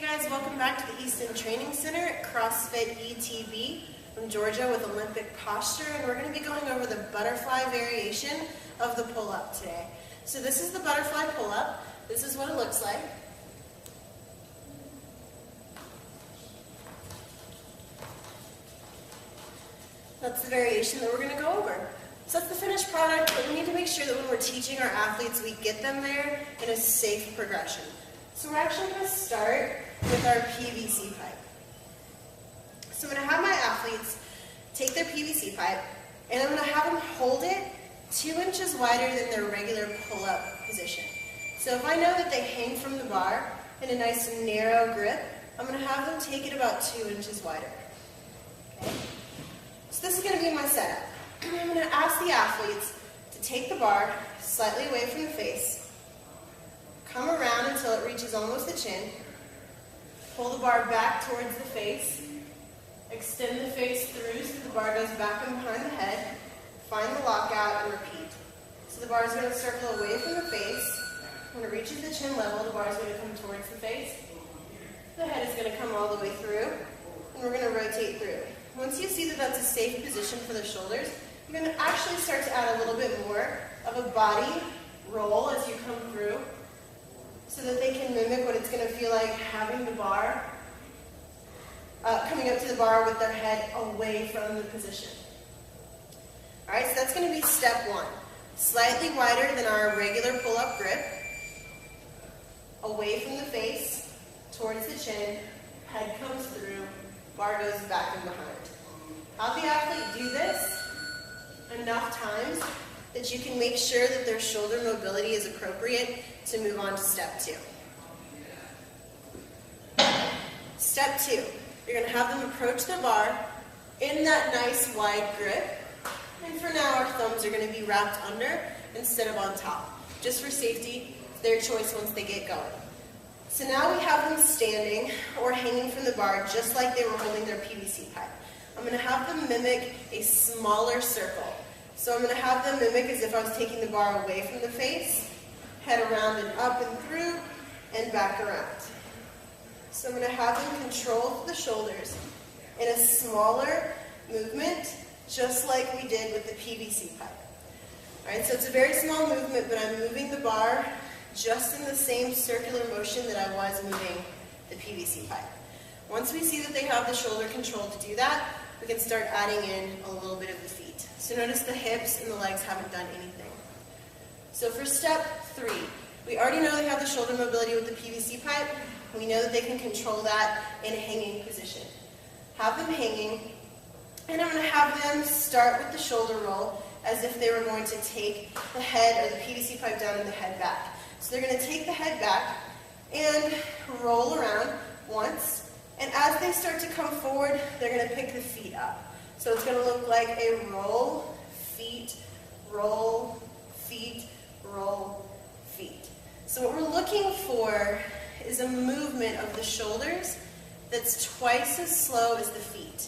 Hey guys, welcome back to the Easton Training Center at Crossfit ETB from Georgia with Olympic posture, and we're going to be going over the butterfly variation of the pull-up today. So this is the butterfly pull-up. This is what it looks like. That's the variation that we're going to go over. So that's the finished product, but we need to make sure that when we're teaching our athletes, we get them there in a safe progression. So we're actually going to start with our PVC pipe. So I'm going to have my athletes take their PVC pipe, and I'm going to have them hold it 2 inches wider than their regular pull-up position. So if I know that they hang from the bar in a nice narrow grip, I'm going to have them take it about 2 inches wider. Okay? So this is going to be my setup. I'm going to ask the athletes to take the bar slightly away from the face, come around until it reaches almost the chin, pull the bar back towards the face, extend the face through so the bar goes back and behind the head, find the lockout, and repeat. So the bar is going to circle away from the face. When it reaches the chin level, the bar is going to come towards the face. The head is going to come all the way through, and we're going to rotate through. Once you see that that's a safe position for the shoulders, you're going to actually start to add a little bit more of a body roll as you come through so that they can mimic what it's going to feel like having the bar, coming up to the bar with their head away from the position. Alright, so that's going to be step 1. Slightly wider than our regular pull-up grip, away from the face, towards the chin, head comes through, bar goes back and behind. Have the athlete do this enough times that you can make sure that their shoulder mobility is appropriate to move on to step 2. Step 2, you're going to have them approach the bar in that nice wide grip, and for now our thumbs are going to be wrapped under instead of on top. Just for safety, their choice once they get going. So now we have them standing or hanging from the bar just like they were holding their PVC pipe. I'm going to have them mimic a smaller circle. So I'm going to have them mimic as if I was taking the bar away from the face, head around and up and through, and back around. So I'm going to have them control the shoulders in a smaller movement, just like we did with the PVC pipe. Alright, so it's a very small movement, but I'm moving the bar just in the same circular motion that I was moving the PVC pipe. Once we see that they have the shoulder control to do that, we can start adding in a little bit of the feet. So notice the hips and the legs haven't done anything. So for step 3, we already know they have the shoulder mobility with the PVC pipe. We know that they can control that in a hanging position. Have them hanging, and I'm going to have them start with the shoulder roll as if they were going to take the head or the PVC pipe down and the head back. So they're going to take the head back and roll around once, and as they start to come forward, they're going to pick the feet up. So it's going to look like a roll, feet, roll, feet, roll, feet. So what we're looking for is a movement of the shoulders that's twice as slow as the feet.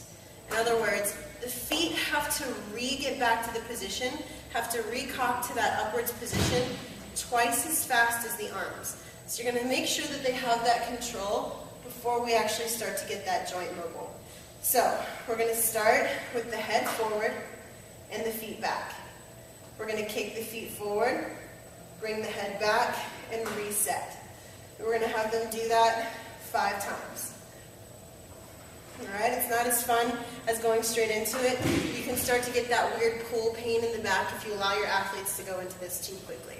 In other words, the feet have to get back to the position, have to recock to that upwards position twice as fast as the arms. So you're going to make sure that they have that control before we actually start to get that joint mobile. So we're going to start with the head forward and the feet back. We're going to kick the feet forward, bring the head back, and reset. And we're going to have them do that 5 times. Alright, it's not as fun as going straight into it. You can start to get that weird pull pain in the back if you allow your athletes to go into this too quickly.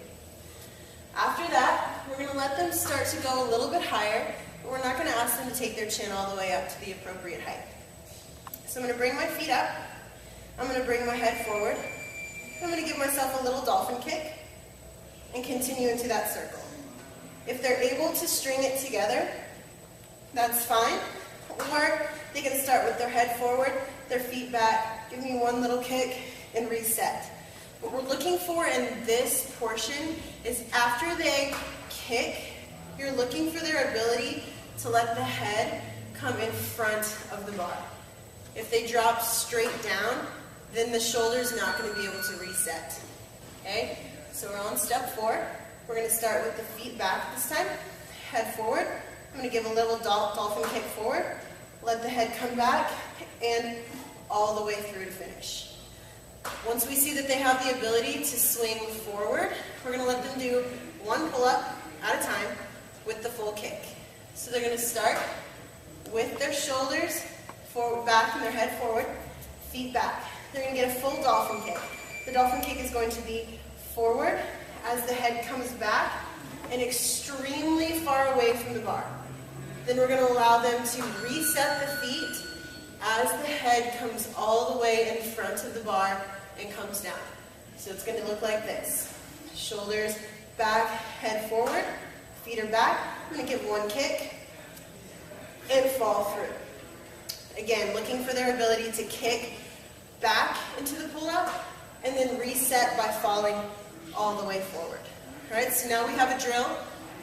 After that, we're going to let them start to go a little bit higher, but we're not going to ask them to take their chin all the way up to the appropriate height. So I'm going to bring my feet up, I'm going to bring my head forward, I'm going to give myself a little dolphin kick, and continue into that circle. If they're able to string it together, that's fine, or they can start with their head forward, their feet back, give me one little kick, and reset. What we're looking for in this portion is after they kick, you're looking for their ability to let the head come in front of the bar. If they drop straight down, then the shoulder's not going to be able to reset. Okay? So we're on step 4. We're going to start with the feet back this time. Head forward, I'm going to give a little dolphin kick forward, let the head come back, and all the way through to finish. Once we see that they have the ability to swing forward, we're going to let them do one pull-up at a time with the full kick. So they're going to start with their shoulders forward, back, and their head forward, feet back. They're going to get a full dolphin kick. The dolphin kick is going to be forward as the head comes back and extremely far away from the bar. Then we're going to allow them to reset the feet as the head comes all the way in front of the bar and comes down. So it's going to look like this. Shoulders back, head forward, feet are back. I'm going to give one kick and fall through. Again, looking for their ability to kick back into the pull-up and then reset by falling all the way forward. All right, so now we have a drill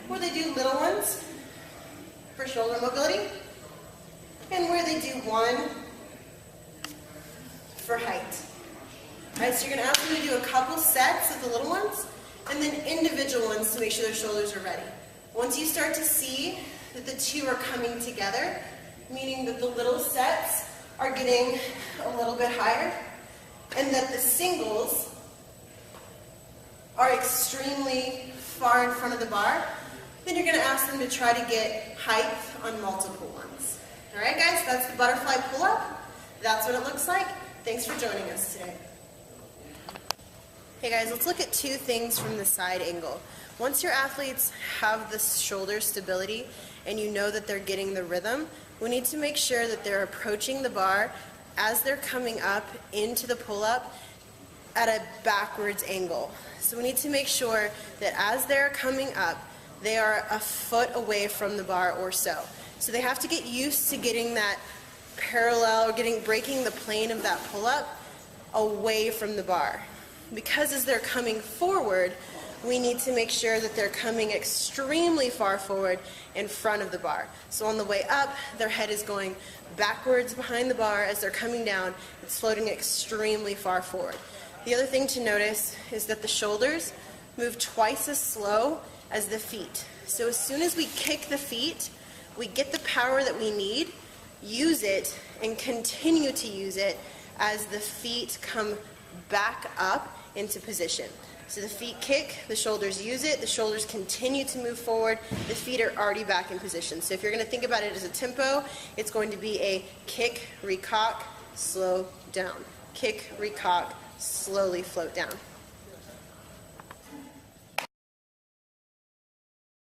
where they do little ones for shoulder mobility and where they do one for height. All right, so you're going to ask them to do a couple sets of the little ones and then individual ones to make sure their shoulders are ready. Once you start to see that the two are coming together, meaning that the little sets are getting a little bit higher and that the singles are extremely far in front of the bar, then you're going to ask them to try to get height on multiple ones. All right, guys, that's the butterfly pull-up. That's what it looks like. Thanks for joining us today. Hey guys, let's look at two things from the side angle. Once your athletes have the shoulder stability and you know that they're getting the rhythm, we need to make sure that they're approaching the bar as they're coming up into the pull-up at a backwards angle. So we need to make sure that as they're coming up, they are a foot away from the bar or so. So they have to get used to getting that parallel, or breaking the plane of that pull-up away from the bar. Because as they're coming forward, we need to make sure that they're coming extremely far forward in front of the bar. So on the way up, their head is going backwards behind the bar. As they're coming down, it's floating extremely far forward. The other thing to notice is that the shoulders move twice as slow as the feet. So as soon as we kick the feet, we get the power that we need, use it, and continue to use it as the feet come back up into position. So the feet kick, the shoulders use it, the shoulders continue to move forward, the feet are already back in position. So if you're going to think about it as a tempo, it's going to be a kick, recock, slow down. Kick, recock, slowly float down.